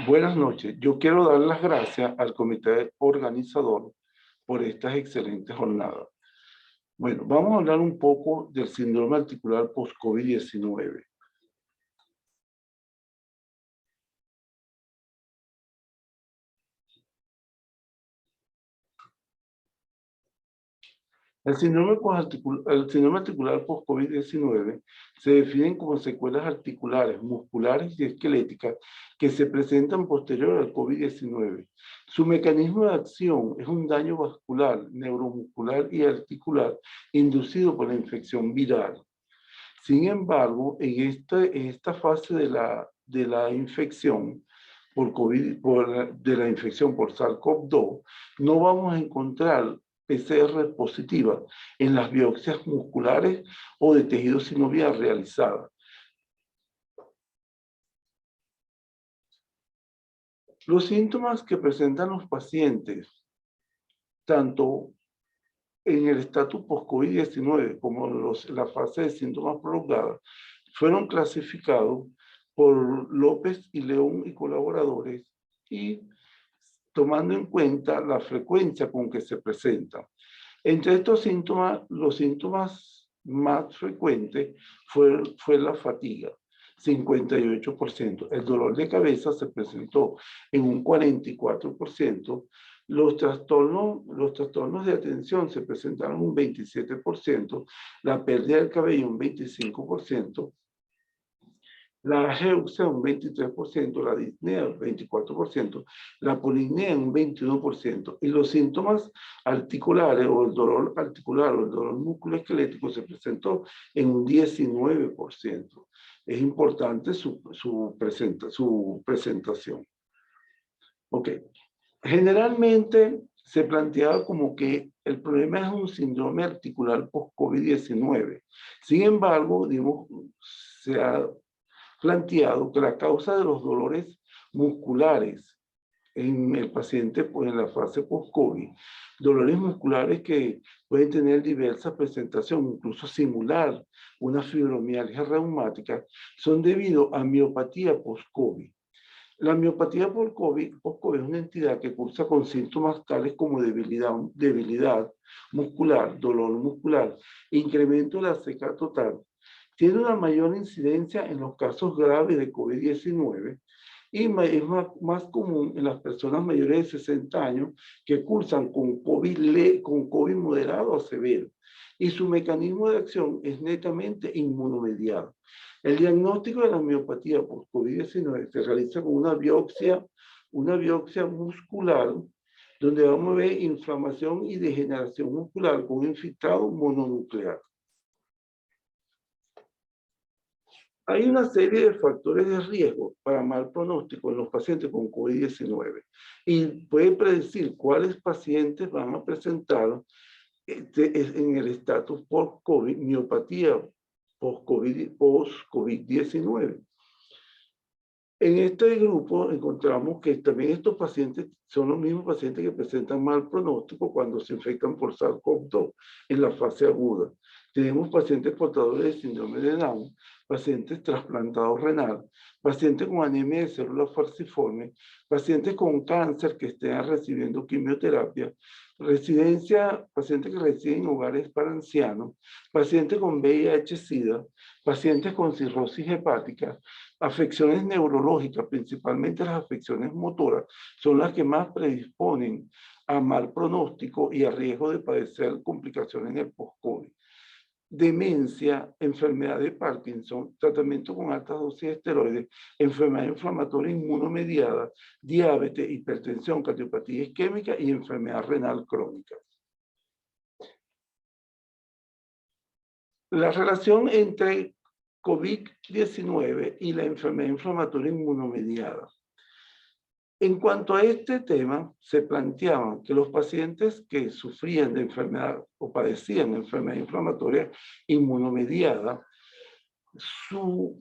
Buenas noches. Yo quiero dar las gracias al comité organizador por estas excelentes jornadas. Bueno, vamos a hablar un poco del síndrome articular post-COVID-19. El síndrome articular post-COVID-19 se define como secuelas articulares, musculares y esqueléticas que se presentan posterior al COVID-19. Su mecanismo de acción es un daño vascular, neuromuscular y articular inducido por la infección viral. Sin embargo, en esta fase de la infección por COVID, de la infección por SARS-CoV-2, no vamos a encontrar PCR positivas en las biopsias musculares o de tejido sinovial realizadas. Los síntomas que presentan los pacientes, tanto en el estatus post-COVID-19 como la fase de síntomas prolongados, fueron clasificados por López y León y colaboradores y tomando en cuenta la frecuencia con que se presentan. Entre estos síntomas, los síntomas más frecuentes fue la fatiga, 58%. El dolor de cabeza se presentó en un 44%. Los trastornos de atención se presentaron un 27%, la pérdida del cabello un 25%, la ageusia un 23%, la disnea un 24%, la polinea un 21%, y los síntomas articulares o el dolor articular o el dolor musculoesquelético se presentó en un 19%. Es importante su presentación. Ok. Generalmente se planteaba como que el problema es un síndrome articular post-COVID-19. Sin embargo, digamos, se ha planteado que la causa de los dolores musculares en el paciente pues, en la fase post-COVID, dolores musculares que pueden tener diversas presentaciones, incluso simular una fibromialgia reumática, son debido a miopatía post-COVID. La miopatía por post-COVID es una entidad que cursa con síntomas tales como debilidad muscular, dolor muscular, incremento de la seca total. Tiene una mayor incidencia en los casos graves de COVID-19 y es más común en las personas mayores de 60 años que cursan con COVID moderado o severo. Y su mecanismo de acción es netamente inmunomediado. El diagnóstico de la miopatía por COVID-19 se realiza con una biopsia muscular, donde vamos a ver inflamación y degeneración muscular con un infiltrado mononuclear. Hay una serie de factores de riesgo para mal pronóstico en los pacientes con COVID-19 y puede predecir cuáles pacientes van a presentar en el estatus post-COVID, miopatía post-COVID-19. En este grupo encontramos que también estos pacientes son los mismos pacientes que presentan mal pronóstico cuando se infectan por SARS-CoV-2 en la fase aguda. Tenemos pacientes portadores de síndrome de Down, pacientes trasplantados renal, pacientes con anemia de células falciformes, pacientes con cáncer que estén recibiendo quimioterapia, pacientes que residen en hogares para ancianos, pacientes con VIH-Sida, pacientes con cirrosis hepática, afecciones neurológicas, principalmente las afecciones motoras, son las que más predisponen a mal pronóstico y a riesgo de padecer complicaciones en el post-COVID. Demencia, enfermedad de Parkinson, tratamiento con altas dosis de esteroides, enfermedad inflamatoria inmunomediada, diabetes, hipertensión, cardiopatía isquémica y enfermedad renal crónica. La relación entre COVID-19 y la enfermedad inflamatoria inmunomediada. En cuanto a este tema, se planteaba que los pacientes que sufrían de enfermedad o padecían de enfermedad inflamatoria inmunomediada, su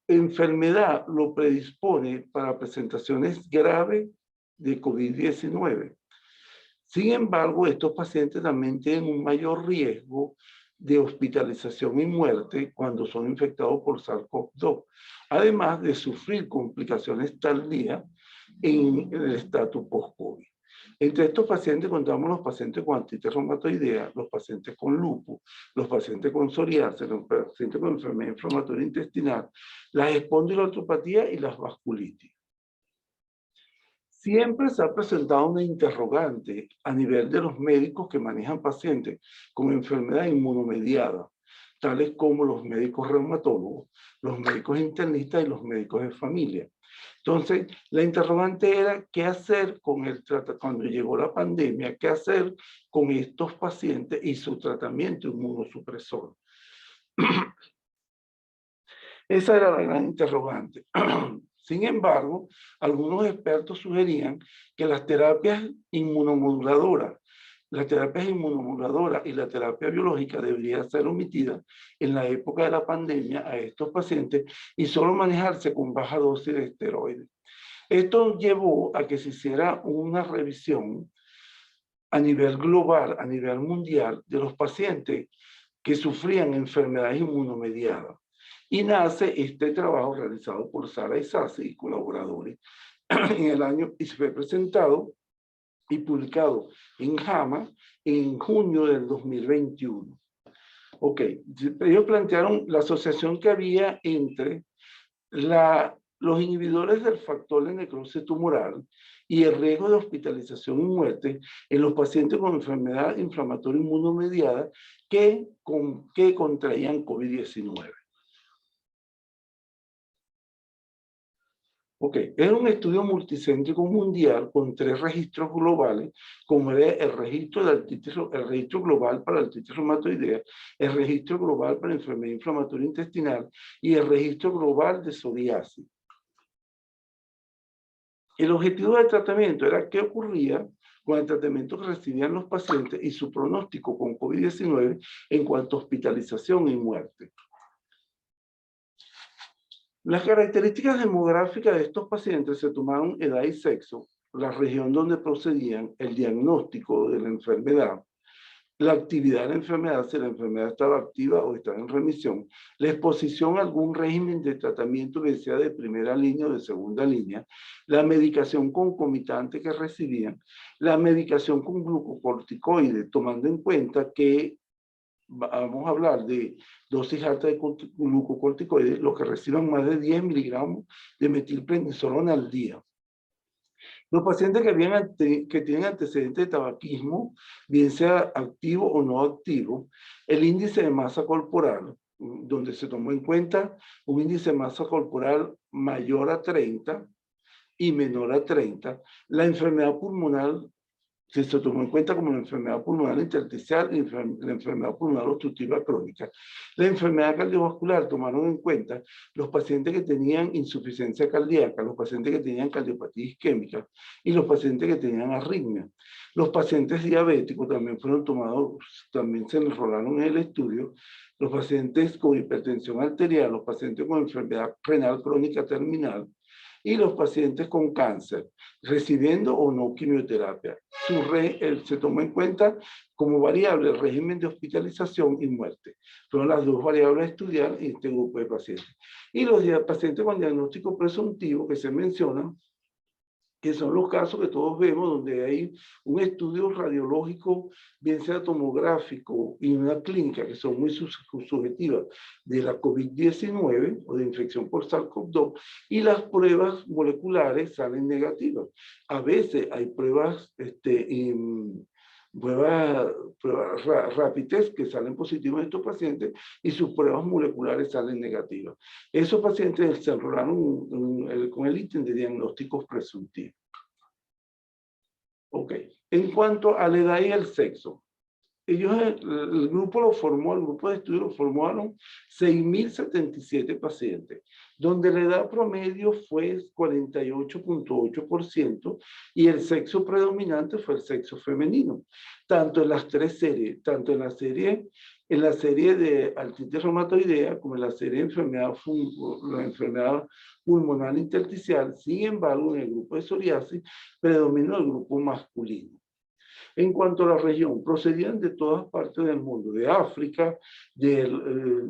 enfermedad lo predispone para presentaciones graves de COVID-19. Sin embargo, estos pacientes también tienen un mayor riesgo de hospitalización y muerte cuando son infectados por SARS-CoV-2, además de sufrir complicaciones tardías en el estatus post-COVID. Entre estos pacientes contamos los pacientes con artritis reumatoidea, los pacientes con lupus, los pacientes con psoriasis, los pacientes con enfermedad inflamatoria intestinal, las espondiloartropatías y las vasculitis. Siempre se ha presentado una interrogante a nivel de los médicos que manejan pacientes con enfermedad inmunomediada, tales como los médicos reumatólogos, los médicos internistas y los médicos de familia. Entonces, la interrogante era qué hacer con cuando llegó la pandemia, qué hacer con estos pacientes y su tratamiento inmunosupresor. Esa era la gran interrogante. Sin embargo, algunos expertos sugerían que las terapias inmunomoduladoras y la terapia biológica deberían ser omitidas en la época de la pandemia a estos pacientes y solo manejarse con baja dosis de esteroides. Esto llevó a que se hiciera una revisión a nivel global, a nivel mundial, de los pacientes que sufrían enfermedades inmunomediadas. Y nace este trabajo realizado por Sara Isasi y colaboradores en el año, y fue presentado y publicado en JAMA en junio del 2021. Ok, ellos plantearon la asociación que había entre los inhibidores del factor de necrosis tumoral y el riesgo de hospitalización y muerte en los pacientes con enfermedad inflamatoria inmunomediada que contraían COVID-19. Ok, es un estudio multicéntrico mundial con 3 registros globales, como era el registro global para la artritis reumatoidea, el registro global para la enfermedad inflamatoria intestinal y el registro global de psoriasis. El objetivo del tratamiento era qué ocurría con el tratamiento que recibían los pacientes y su pronóstico con COVID-19 en cuanto a hospitalización y muerte. Las características demográficas de estos pacientes se tomaron edad y sexo, la región donde procedían, el diagnóstico de la enfermedad, la actividad de la enfermedad, si la enfermedad estaba activa o estaba en remisión, la exposición a algún régimen de tratamiento que sea de primera línea o de segunda línea, la medicación concomitante que recibían, la medicación con glucocorticoides, tomando en cuenta que vamos a hablar de dosis altas de glucocorticoides, los que reciban más de 10 miligramos de metilprednisolona al día. Los pacientes que tienen antecedentes de tabaquismo, bien sea activo o no activo, el índice de masa corporal, donde se tomó en cuenta un índice de masa corporal mayor a 30 y menor a 30, la enfermedad pulmonar se tomó en cuenta como la enfermedad pulmonar intersticial y la enfermedad pulmonar obstructiva crónica. La enfermedad cardiovascular tomaron en cuenta los pacientes que tenían insuficiencia cardíaca, los pacientes que tenían cardiopatía isquémica y los pacientes que tenían arritmia. Los pacientes diabéticos también fueron tomados, también se enrolaron en el estudio, los pacientes con hipertensión arterial, los pacientes con enfermedad renal crónica terminal, y los pacientes con cáncer, recibiendo o no quimioterapia. Se tomó en cuenta como variable el régimen de hospitalización y muerte. Fueron las 2 variables a estudiar en este grupo de pacientes. Y los pacientes con diagnóstico presuntivo que se mencionan, que son los casos que todos vemos donde hay un estudio radiológico, bien sea tomográfico y una clínica que son muy subjetivas de la COVID-19 o de infección por SARS-CoV-2 y las pruebas moleculares salen negativas. A veces hay pruebas rapid test que salen positivos en estos pacientes y sus pruebas moleculares salen negativas. Esos pacientes se enrolaron con el ítem de diagnósticos presuntivos. Ok, en cuanto a la edad y el sexo, el grupo de estudio lo formaron 6.077 pacientes, donde la edad promedio fue 48.8% y el sexo predominante fue el sexo femenino, tanto en las 3 series, tanto en la serie de artritis reumatoidea como en la serie de la enfermedad pulmonar intersticial. Sin embargo, en el grupo de psoriasis predominó el grupo masculino. En cuanto a la región, procedían de todas partes del mundo, de África, del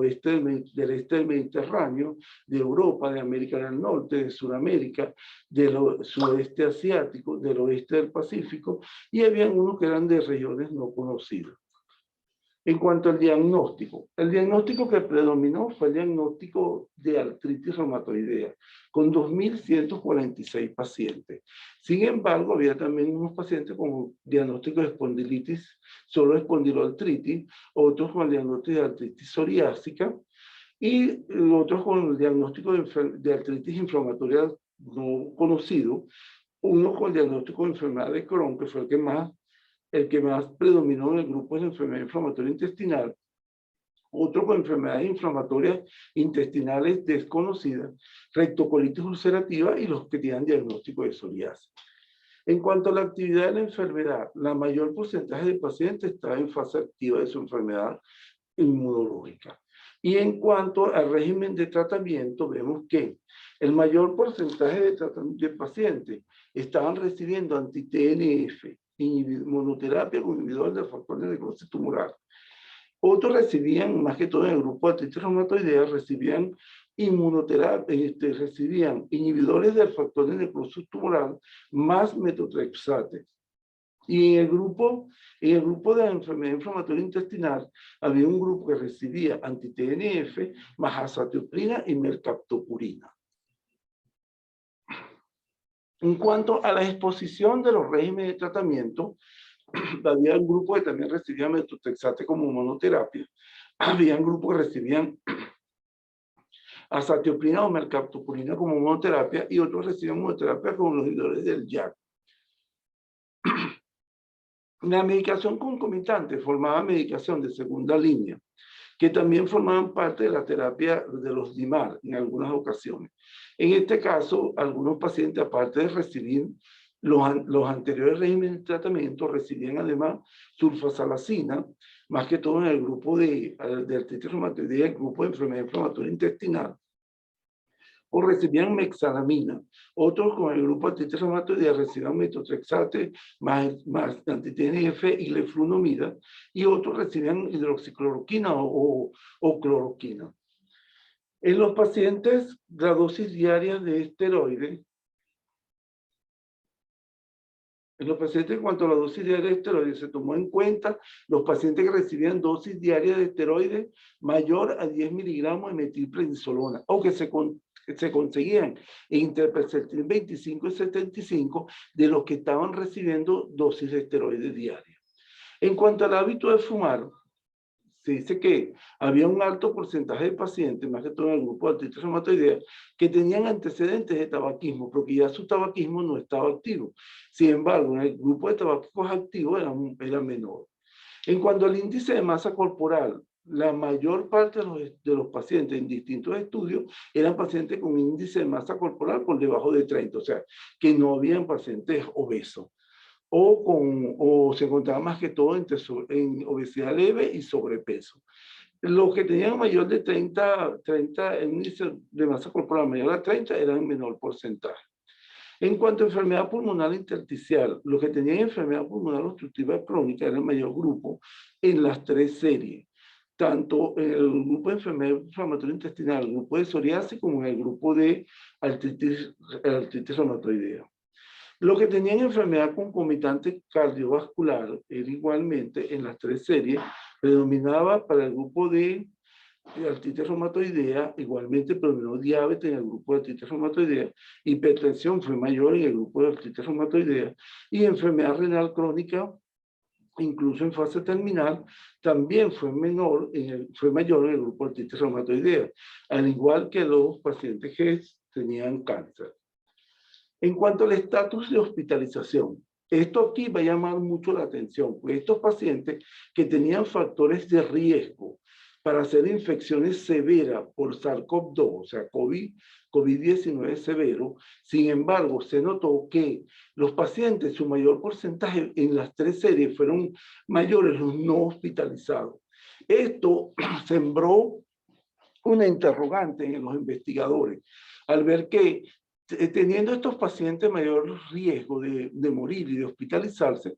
este del Mediterráneo, de Europa, de América del Norte, de Sudamérica, del sudeste asiático, del oeste del Pacífico, y habían unos que eran de regiones no conocidas. En cuanto al diagnóstico, el diagnóstico que predominó fue el diagnóstico de artritis reumatoidea, con 2.146 pacientes. Sin embargo, había también unos pacientes con diagnóstico de espondilitis, solo espondiloartritis, otros con diagnóstico de artritis psoriásica y otros con el diagnóstico de artritis inflamatoria no conocido, uno con diagnóstico de enfermedad de Crohn, que fue el que más predominó en el grupo de enfermedad inflamatoria intestinal, otro con enfermedades inflamatorias intestinales desconocidas, rectocolitis ulcerativa y los que tienen diagnóstico de psoriasis. En cuanto a la actividad de la enfermedad, la mayor porcentaje de pacientes está en fase activa de su enfermedad inmunológica. Y en cuanto al régimen de tratamiento, vemos que el mayor porcentaje de pacientes estaban recibiendo anti-TNF, monoterapia con inhibidores del factor de necrosis tumoral. Otros recibían, más que todo en el grupo de artritis reumatoidea, recibían inmunoterapia, recibían inhibidores del factor de necrosis tumoral más metotrexate. Y en el grupo de enfermedad inflamatoria intestinal, había un grupo que recibía anti-TNF, más azatioprina y mercaptopurina. En cuanto a la exposición de los regímenes de tratamiento, había un grupo que también recibía metotrexate como monoterapia, había un grupo que recibían azatioprina o mercaptopurina como monoterapia y otros recibían monoterapia con los inhibidores del JAK. La medicación concomitante formaba medicación de segunda línea, que también formaban parte de la terapia de los DIMAR en algunas ocasiones. En este caso, algunos pacientes, aparte de recibir los anteriores regímenes de tratamiento, recibían además sulfasalacina, más que todo en el grupo de artritis reumatoidea, el grupo de enfermedad inflamatoria intestinal, o recibían mexalamina. Otros con el grupo de artritis reumatoidea recibían metotrexate más anti-TNF y leflunomida, y otros recibían hidroxicloroquina o cloroquina. En los pacientes, la dosis diaria de esteroides, en cuanto a la dosis diaria de esteroides, se tomó en cuenta los pacientes que recibían dosis diaria de esteroides mayor a 10 miligramos de metilprednisolona, o que se conseguían en interpercentil 25 y 75 de los que estaban recibiendo dosis de esteroides diarias. En cuanto al hábito de fumar, se dice que había un alto porcentaje de pacientes, más que todo en el grupo de artritis reumatoidea, que tenían antecedentes de tabaquismo, porque ya su tabaquismo no estaba activo. Sin embargo, en el grupo de tabaquicos activos era menor. En cuanto al índice de masa corporal, la mayor parte de los pacientes en distintos estudios eran pacientes con índice de masa corporal por debajo de 30, o sea, que no habían pacientes obesos. O se encontraba más que todo en obesidad leve y sobrepeso. Los que tenían mayor de 30 índice de masa corporal mayor a 30 eran en menor porcentaje. En cuanto a enfermedad pulmonar intersticial, los que tenían enfermedad pulmonar obstructiva crónica era el mayor grupo en las tres series, tanto en el grupo de enfermedad inflamatoria intestinal, el grupo de psoriasis, como en el grupo de artritis reumatoidea. Los que tenían enfermedad concomitante cardiovascular era igualmente en las tres series, predominaba para el grupo de artritis reumatoidea, igualmente predominó diabetes en el grupo de artritis reumatoidea, hipertensión fue mayor en el grupo de artritis reumatoidea, y enfermedad renal crónica, incluso en fase terminal, también fue mayor en el grupo de artritis reumatoidea, al igual que los pacientes que tenían cáncer. En cuanto al estatus de hospitalización, esto aquí va a llamar mucho la atención, porque estos pacientes que tenían factores de riesgo para hacer infecciones severas por SARS-CoV-2, o sea, COVID-19 severo, sin embargo, se notó que los pacientes, su mayor porcentaje en las tres series fueron mayores los no hospitalizados. Esto sembró una interrogante en los investigadores, al ver que teniendo estos pacientes mayor riesgo de morir y de hospitalizarse,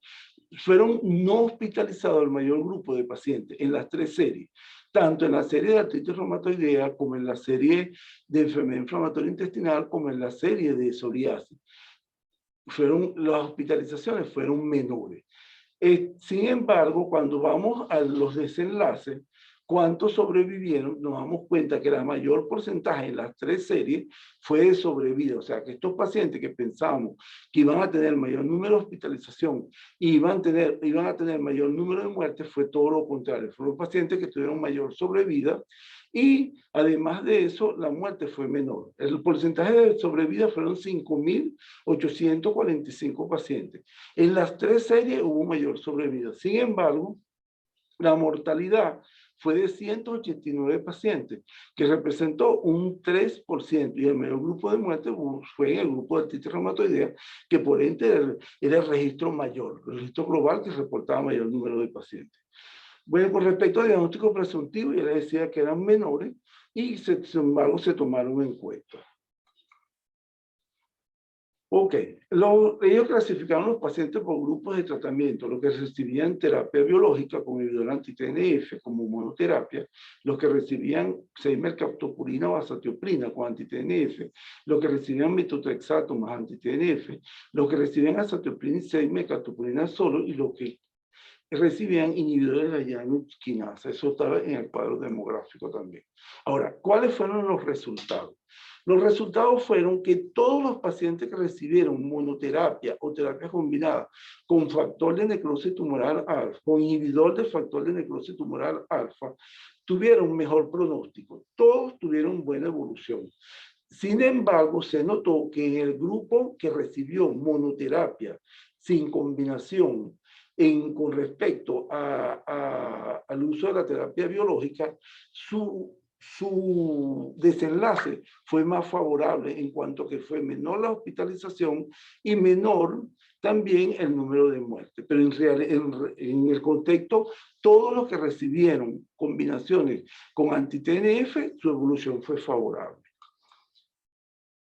fueron no hospitalizados el mayor grupo de pacientes en las 3 series, tanto en la serie de artritis reumatoidea como en la serie de enfermedad inflamatoria intestinal como en la serie de psoriasis. Las hospitalizaciones fueron menores. Sin embargo, cuando vamos a los desenlaces, cuántos sobrevivieron, nos damos cuenta que la mayor porcentaje en las 3 series fue de sobrevida. O sea, que estos pacientes que pensábamos que iban a tener mayor número de hospitalización y iban a tener mayor número de muertes, fue todo lo contrario. Fueron pacientes que tuvieron mayor sobrevida y además de eso, la muerte fue menor. El porcentaje de sobrevida fueron 5.845 pacientes. En las 3 series hubo mayor sobrevida. Sin embargo, la mortalidad fue de 189 pacientes, que representó un 3%, y el mayor grupo de muertes fue en el grupo de artritis reumatoidea, que por ende era el registro mayor, el registro global que reportaba mayor número de pacientes. Bueno, con respecto al diagnóstico presuntivo, ya les decía que eran menores, y sin embargo se tomaron encuestas. Ok, ellos clasificaron los pacientes por grupos de tratamiento, los que recibían terapia biológica con inhibidor anti-TNF como monoterapia, los que recibían 6-mercaptopurina o azatioprina con anti-TNF, los que recibían metotrexato más anti-TNF, los que recibían azatioprina y 6-mercaptopurina solo, y los que recibían inhibidores de la llave quinasa. Eso estaba en el cuadro demográfico también. Ahora, ¿cuáles fueron los resultados? Los resultados fueron que todos los pacientes que recibieron monoterapia o terapia combinada con factor de necrosis tumoral alfa, con inhibidor del factor de necrosis tumoral alfa, tuvieron mejor pronóstico. Todos tuvieron buena evolución. Sin embargo, se notó que en el grupo que recibió monoterapia sin combinación con respecto al uso de la terapia biológica, su desenlace fue más favorable en cuanto que fue menor la hospitalización y menor también el número de muertes. Pero en el contexto, todos los que recibieron combinaciones con anti-TNF, su evolución fue favorable.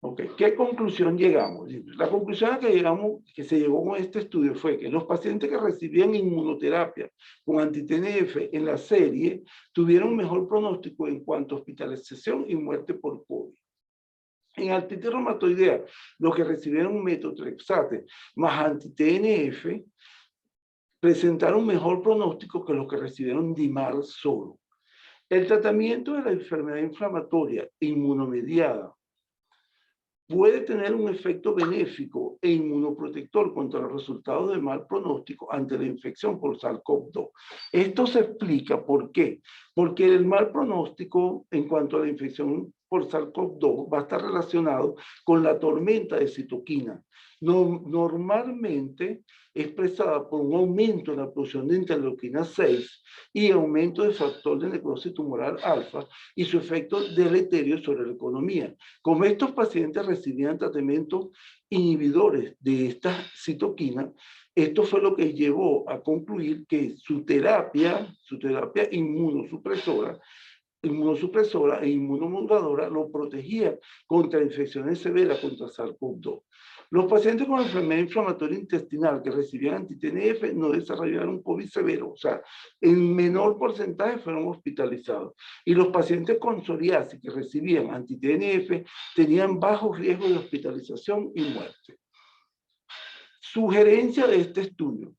Okay. ¿Qué conclusión llegamos? La conclusión a que se llegó con este estudio fue que los pacientes que recibían inmunoterapia con anti-TNF en la serie tuvieron mejor pronóstico en cuanto a hospitalización y muerte por COVID. En artritis reumatoidea, los que recibieron metotrexate más anti-TNF presentaron mejor pronóstico que los que recibieron DIMAR solo. El tratamiento de la enfermedad inflamatoria inmunomediada puede tener un efecto benéfico e inmunoprotector contra los resultados de mal pronóstico ante la infección por SARS-CoV-2. Esto se explica por qué. Porque el mal pronóstico en cuanto a la infección por SARS-CoV-2 va a estar relacionado con la tormenta de citoquina. Normalmente expresada por un aumento en la producción de interleuquina 6 y aumento del factor de necrosis tumoral alfa y su efecto deleterio sobre la economía. Como estos pacientes recibían tratamientos inhibidores de esta citoquina, esto fue lo que llevó a concluir que su terapia inmunosupresora e inmunomoduladora lo protegía contra infecciones severas contra SARS-CoV-2. Los pacientes con enfermedad inflamatoria intestinal que recibían anti-TNF no desarrollaron COVID severo, o sea, en menor porcentaje fueron hospitalizados. Y los pacientes con psoriasis que recibían anti-TNF tenían bajo riesgo de hospitalización y muerte. Sugerencia de este estudio.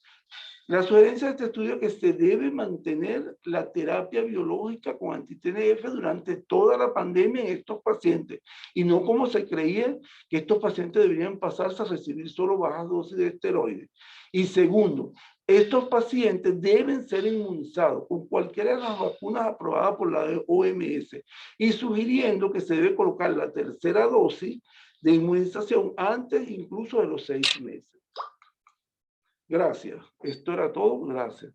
La sugerencia de este estudio es que se debe mantener la terapia biológica con anti-TNF durante toda la pandemia en estos pacientes y no como se creía que estos pacientes deberían pasarse a recibir solo bajas dosis de esteroides. Y segundo, estos pacientes deben ser inmunizados con cualquiera de las vacunas aprobadas por la OMS y sugiriendo que se debe colocar la tercera dosis de inmunización antes incluso de los 6 meses. Gracias. Esto era todo. Gracias.